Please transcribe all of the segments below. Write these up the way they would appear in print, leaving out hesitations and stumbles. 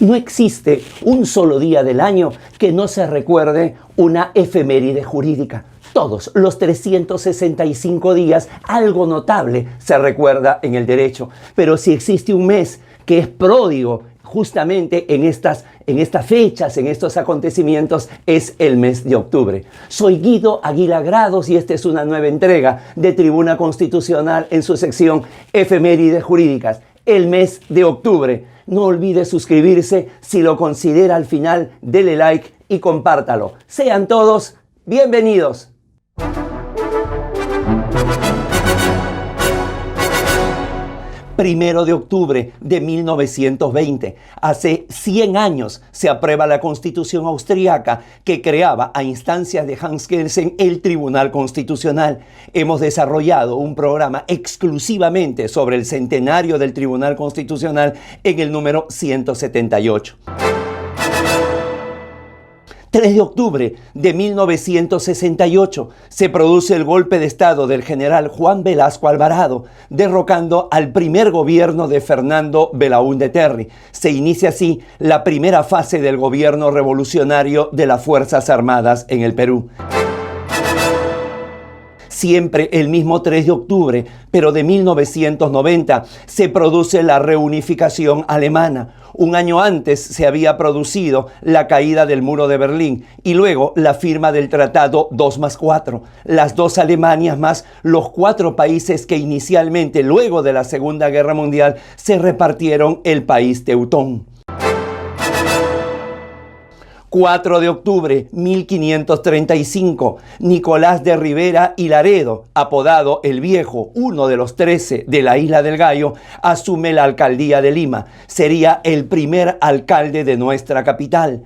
No existe un solo día del año que no se recuerde una efeméride jurídica. Todos los 365 días algo notable se recuerda en el derecho. Pero si existe un mes que es pródigo justamente en estas fechas, en estos acontecimientos, es el mes de octubre. Soy Guido Aguila Grados y esta es una nueva entrega de Tribuna Constitucional en su sección Efemérides Jurídicas, el mes de octubre. No olvide suscribirse, si lo considera al final, dele like y compártalo. Sean todos bienvenidos. 1 de octubre de 1920, hace 100 años, se aprueba la Constitución austriaca que creaba a instancias de Hans Kelsen el Tribunal Constitucional. Hemos desarrollado un programa exclusivamente sobre el centenario del Tribunal Constitucional en el número 178. 3 de octubre de 1968 se produce el golpe de Estado del general Juan Velasco Alvarado, derrocando al primer gobierno de Fernando Belaúnde Terry. Se inicia así la primera fase del gobierno revolucionario de las Fuerzas Armadas en el Perú. Siempre el mismo 3 de octubre, pero de 1990, se produce la reunificación alemana. Un año antes se había producido la caída del muro de Berlín y luego la firma del Tratado 2+4. Las dos Alemanias más los 4 países que inicialmente, luego de la Segunda Guerra Mundial, se repartieron el país teutón. 4 de octubre 1535, Nicolás de Rivera y Laredo, apodado El Viejo, uno de los 13 de la Isla del Gallo, asume la alcaldía de Lima. Sería el primer alcalde de nuestra capital.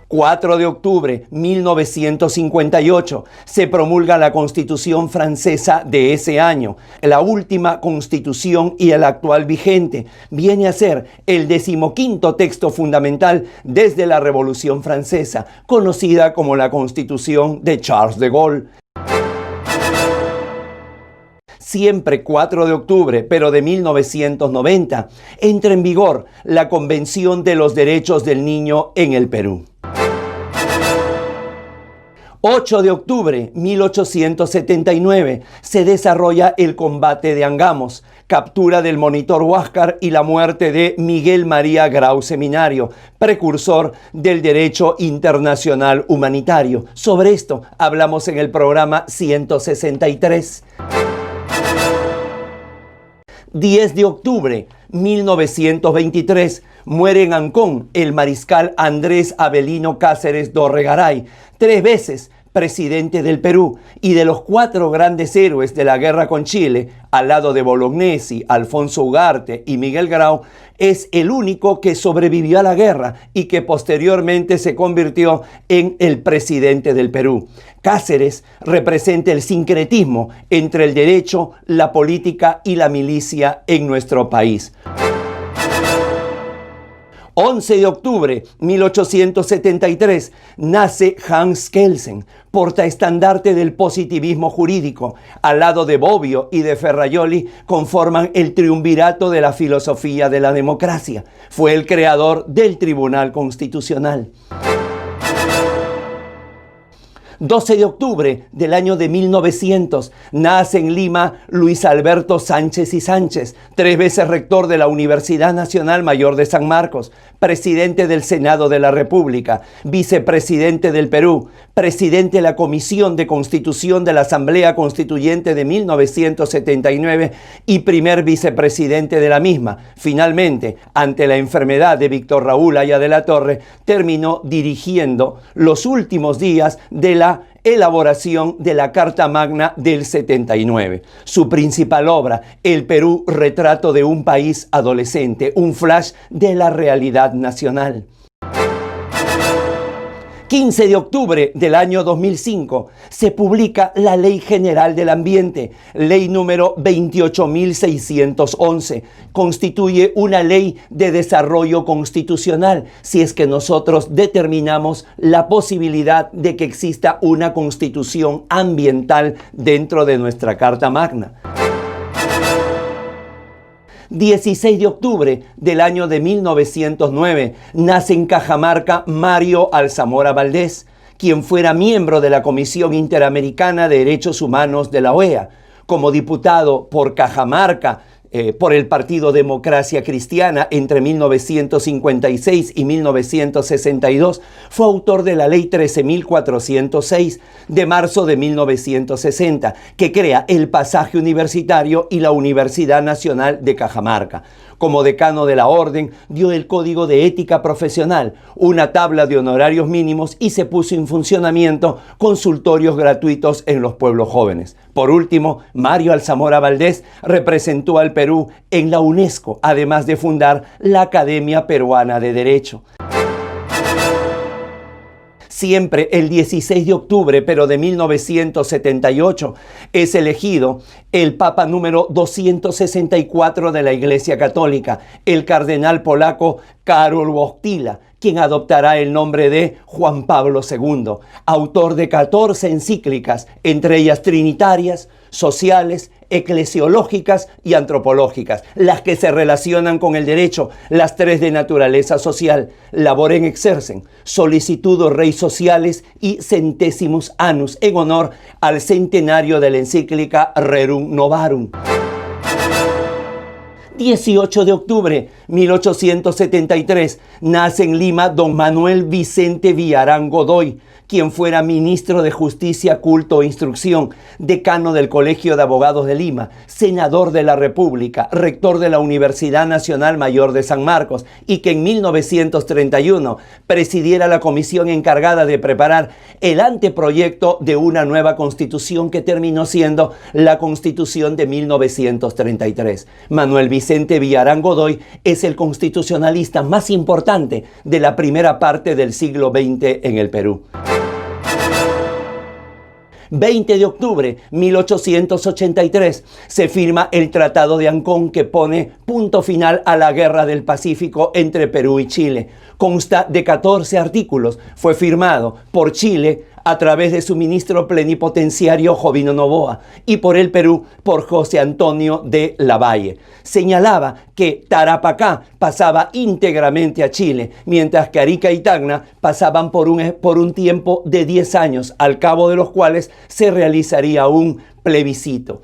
4 de octubre 1958 se promulga la Constitución francesa de ese año, la última constitución y el actual vigente. Viene a ser el 15º texto fundamental desde la Revolución Francesa, conocida como la Constitución de Charles de Gaulle. Siempre 4 de octubre, pero de 1990, entra en vigor la Convención de los Derechos del Niño en el Perú. 8 de octubre 1879 se desarrolla el combate de Angamos, captura del monitor Huáscar y la muerte de Miguel María Grau Seminario, precursor del derecho internacional humanitario. Sobre esto hablamos en el programa 163. 10 de octubre 1923 muere en Ancón el mariscal Andrés Avelino Cáceres Dorregaray, 3 veces presidente del Perú y de los 4 grandes héroes de la guerra con Chile, al lado de Bolognesi, Alfonso Ugarte y Miguel Grau, es el único que sobrevivió a la guerra y que posteriormente se convirtió en el presidente del Perú. Cáceres representa el sincretismo entre el derecho, la política y la milicia en nuestro país. 11 de octubre 1873 nace Hans Kelsen, portaestandarte del positivismo jurídico. Al lado de Bobbio y de Ferrajoli conforman el triunvirato de la filosofía de la democracia. Fue el creador del Tribunal Constitucional. 12 de octubre del año de 1900 nace en Lima Luis Alberto Sánchez y Sánchez, 3 veces rector de la Universidad Nacional Mayor de San Marcos, presidente del Senado de la República, vicepresidente del Perú, presidente de la Comisión de Constitución de la Asamblea Constituyente de 1979 y primer vicepresidente de la misma. Finalmente, ante la enfermedad de Víctor Raúl Haya de la Torre, terminó dirigiendo los últimos días de la elaboración de la Carta Magna del 79. Su principal obra, El Perú, retrato de un país adolescente, un flash de la realidad nacional. 15 de octubre del año 2005 se publica la Ley General del Ambiente, ley número 28.611. Constituye una ley de desarrollo constitucional, si es que nosotros determinamos la posibilidad de que exista una constitución ambiental dentro de nuestra Carta Magna. 16 de octubre del año de 1909 nace en Cajamarca Mario Alzamora Valdés, quien fuera miembro de la Comisión Interamericana de Derechos Humanos de la OEA. Como diputado por Cajamarca, por el Partido Democracia Cristiana entre 1956 y 1962, fue autor de la Ley 13.406 de marzo de 1960, que crea el pasaje universitario y la Universidad Nacional de Cajamarca. Como decano de la orden, dio el Código de Ética Profesional, una tabla de honorarios mínimos y se puso en funcionamiento consultorios gratuitos en los pueblos jóvenes. Por último, Mario Alzamora Valdés representó al Perú en la UNESCO, además de fundar la Academia Peruana de Derecho. Siempre el 16 de octubre, pero de 1978, es elegido el Papa número 264 de la Iglesia Católica, el cardenal polaco Karol Wojtyła, quien adoptará el nombre de Juan Pablo II, autor de 14 encíclicas, entre ellas trinitarias, sociales, eclesiológicas y antropológicas, las que se relacionan con el derecho, las 3 de naturaleza social, Laborem Exercens, Solicitudo Rei Sociales y Centesimus Annus, en honor al centenario de la encíclica Rerum Novarum. 18 de octubre 1873 nace en Lima don Manuel Vicente Villarán Godoy, quien fuera ministro de Justicia, Culto e Instrucción, decano del Colegio de Abogados de Lima, senador de la República, rector de la Universidad Nacional Mayor de San Marcos, y que en 1931 presidiera la comisión encargada de preparar el anteproyecto de una nueva constitución que terminó siendo la Constitución de 1933. Manuel Vicente Villarán Godoy es el constitucionalista más importante de la primera parte del siglo XX en el Perú. 20 de octubre 1883 se firma el Tratado de Ancón, que pone punto final a la Guerra del Pacífico entre Perú y Chile. Consta de 14 artículos. Fue firmado por Chile a través de su ministro plenipotenciario Jovino Noboa y por el Perú por José Antonio de Lavalle. Señalaba que Tarapacá pasaba íntegramente a Chile, mientras que Arica y Tacna pasaban por un tiempo de 10 años, al cabo de los cuales se realizaría un plebiscito.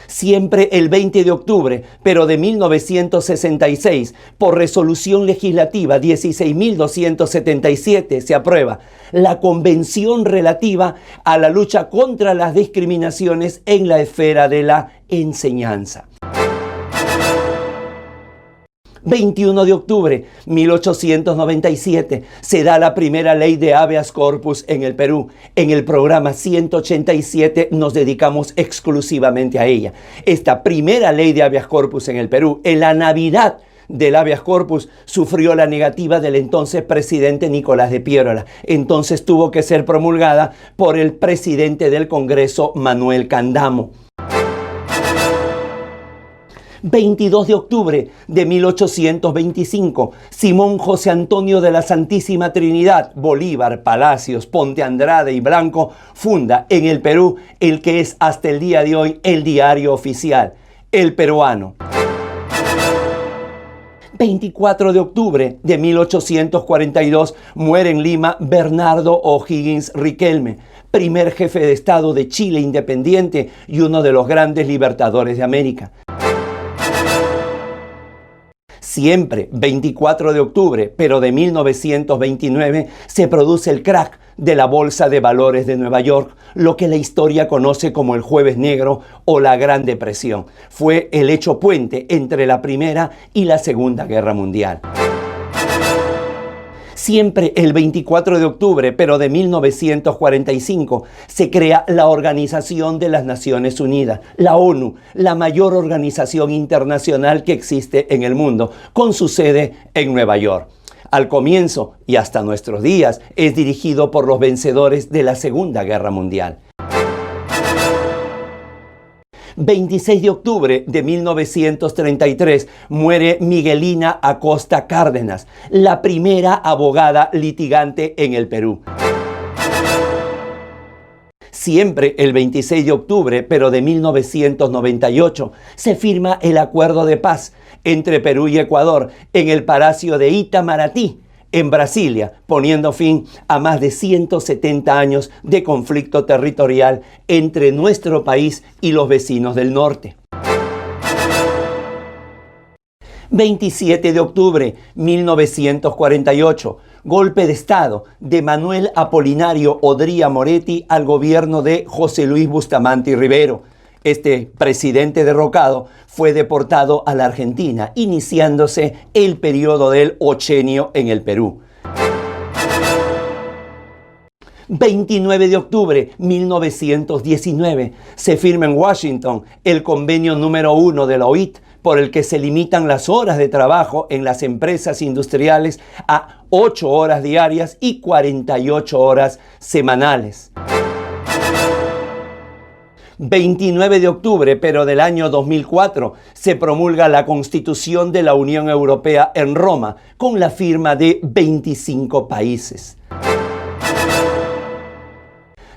Siempre el 20 de octubre, pero de 1966, por resolución legislativa 16.277, se aprueba la Convención relativa a la lucha contra las discriminaciones en la esfera de la enseñanza. 21 de octubre 1897 se da la primera ley de habeas corpus en el Perú. En el programa 187 nos dedicamos exclusivamente a ella. Esta primera ley de habeas corpus en el Perú, en la Navidad del habeas corpus, sufrió la negativa del entonces presidente Nicolás de Piérola. Entonces tuvo que ser promulgada por el presidente del Congreso, Manuel Candamo. 22 de octubre de 1825, Simón José Antonio de la Santísima Trinidad, Bolívar, Palacios, Ponte Andrade y Blanco funda en el Perú el que es hasta el día de hoy el diario oficial, El Peruano. 24 de octubre de 1842 muere en Lima Bernardo O'Higgins Riquelme, primer jefe de Estado de Chile independiente y uno de los grandes libertadores de América. Siempre 24 de octubre, pero de 1929, se produce el crack de la Bolsa de Valores de Nueva York, lo que la historia conoce como el Jueves Negro o la Gran Depresión. Fue el hecho puente entre la Primera y la Segunda Guerra Mundial. Siempre el 24 de octubre, pero de 1945, se crea la Organización de las Naciones Unidas, la ONU, la mayor organización internacional que existe en el mundo, con su sede en Nueva York. Al comienzo y hasta nuestros días es dirigido por los vencedores de la Segunda Guerra Mundial. 26 de octubre de 1933 muere Miguelina Acosta Cárdenas, la primera abogada litigante en el Perú. Siempre el 26 de octubre, pero de 1998, se firma el acuerdo de paz entre Perú y Ecuador en el Palacio de Itamaraty, en Brasilia, poniendo fin a más de 170 años de conflicto territorial entre nuestro país y los vecinos del norte. 27 de octubre 1948, golpe de Estado de Manuel Apolinario Odría Moretti al gobierno de José Luis Bustamante Rivero. Este presidente derrocado fue deportado a la Argentina, iniciándose el periodo del Ochenio en el Perú. 29 de octubre 1919 se firma en Washington el convenio número 1 de la OIT, por el que se limitan las horas de trabajo en las empresas industriales a 8 horas diarias y 48 horas semanales. 29 de octubre, pero del año 2004, se promulga la Constitución de la Unión Europea en Roma, con la firma de 25 países.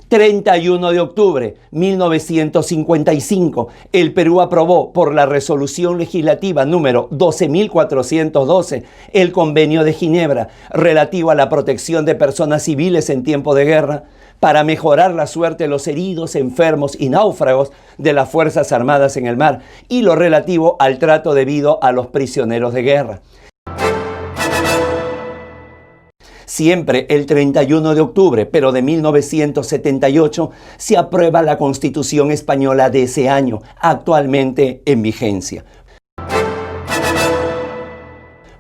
31 de octubre 1955, el Perú aprobó por la resolución legislativa número 12.412 el Convenio de Ginebra relativo a la protección de personas civiles en tiempo de guerra para mejorar la suerte de los heridos, enfermos y náufragos de las Fuerzas Armadas en el mar y lo relativo al trato debido a los prisioneros de guerra. Siempre el 31 de octubre, pero de 1978, se aprueba la Constitución española de ese año, actualmente en vigencia.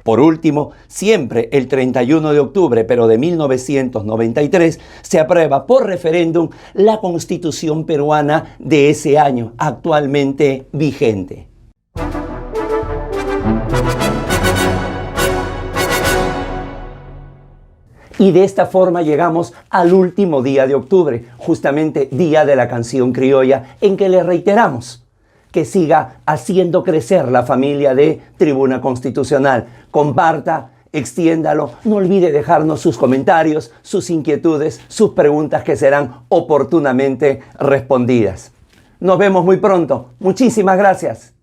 Por último, siempre el 31 de octubre, pero de 1993, se aprueba por referéndum la Constitución peruana de ese año, actualmente vigente. Y de esta forma llegamos al último día de octubre, justamente Día de la Canción Criolla, en que le reiteramos que siga haciendo crecer la familia de Tribuna Constitucional. Comparta, extiéndalo, no olvide dejarnos sus comentarios, sus inquietudes, sus preguntas que serán oportunamente respondidas. Nos vemos muy pronto. Muchísimas gracias.